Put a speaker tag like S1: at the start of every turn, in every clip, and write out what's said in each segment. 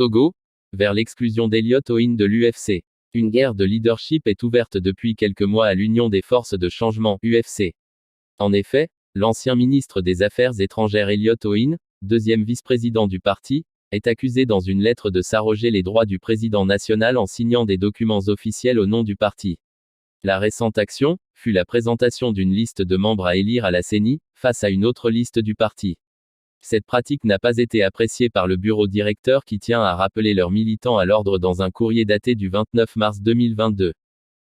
S1: Togo, vers l'exclusion d'Elliott Oin de l'UFC. Une guerre de leadership est ouverte depuis quelques mois à l'Union des forces de changement, UFC. En effet, l'ancien ministre des Affaires étrangères Elliott Oin, deuxième vice-président du parti, est accusé dans une lettre de s'arroger les droits du président national en signant des documents officiels au nom du parti. La récente action fut la présentation d'une liste de membres à élire à la CENI, face à une autre liste du parti. Cette pratique n'a pas été appréciée par le bureau directeur qui tient à rappeler leurs militants à l'ordre dans un courrier daté du 29 mars 2022.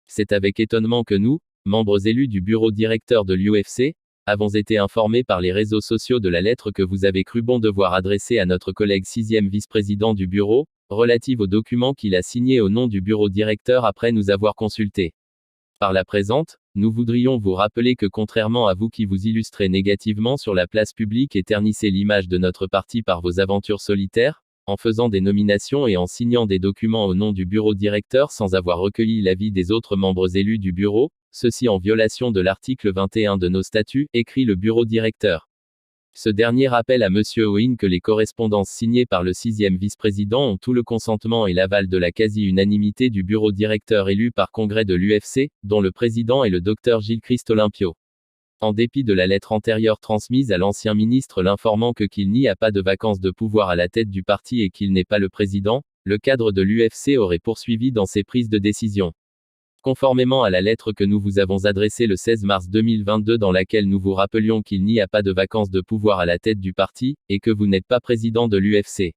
S1: C'est avec étonnement que nous, membres élus du bureau directeur de l'UFC, avons été informés par les réseaux sociaux de la lettre que vous avez cru bon devoir adresser à notre collègue 6e vice-président du bureau, relative au document qu'il a signé au nom du bureau directeur après nous avoir consultés. Par la présente, nous voudrions vous rappeler que contrairement à vous qui vous illustrez négativement sur la place publique et ternissez l'image de notre parti par vos aventures solitaires, en faisant des nominations et en signant des documents au nom du bureau directeur sans avoir recueilli l'avis des autres membres élus du bureau, ceci en violation de l'article 21 de nos statuts, écrit le bureau directeur. Ce dernier rappelle à M. Oin que les correspondances signées par le 6e vice-président ont tout le consentement et l'aval de la quasi-unanimité du bureau directeur élu par congrès de l'UFC, dont le président est le Dr Gilchrist Olympio. En dépit de la lettre antérieure transmise à l'ancien ministre l'informant qu'il n'y a pas de vacance de pouvoir à la tête du parti et qu'il n'est pas le président, le cadre de l'UFC aurait poursuivi dans ses prises de décision. Conformément à la lettre que nous vous avons adressée le 16 mars 2022 dans laquelle nous vous rappelions qu'il n'y a pas de vacance de pouvoir à la tête du parti, et que vous n'êtes pas président de l'UFC.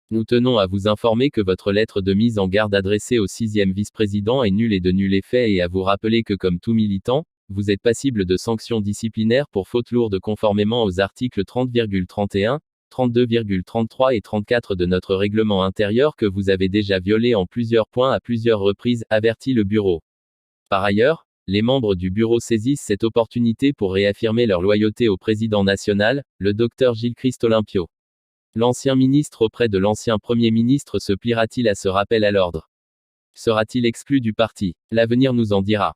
S1: Nous tenons à vous informer que votre lettre de mise en garde adressée au 6e vice-président est nulle et de nul effet et à vous rappeler que comme tout militant, vous êtes passible de sanctions disciplinaires pour faute lourde conformément aux articles 30,31, 32,33 et 34 de notre règlement intérieur que vous avez déjà violé en plusieurs points à plusieurs reprises, avertit le bureau. Par ailleurs, les membres du bureau saisissent cette opportunité pour réaffirmer leur loyauté au président national, le Dr Gilchrist Olympio. L'ancien ministre auprès de l'ancien Premier ministre se pliera-t-il à ce rappel à l'ordre? Sera-t-il exclu du parti? L'avenir nous en dira.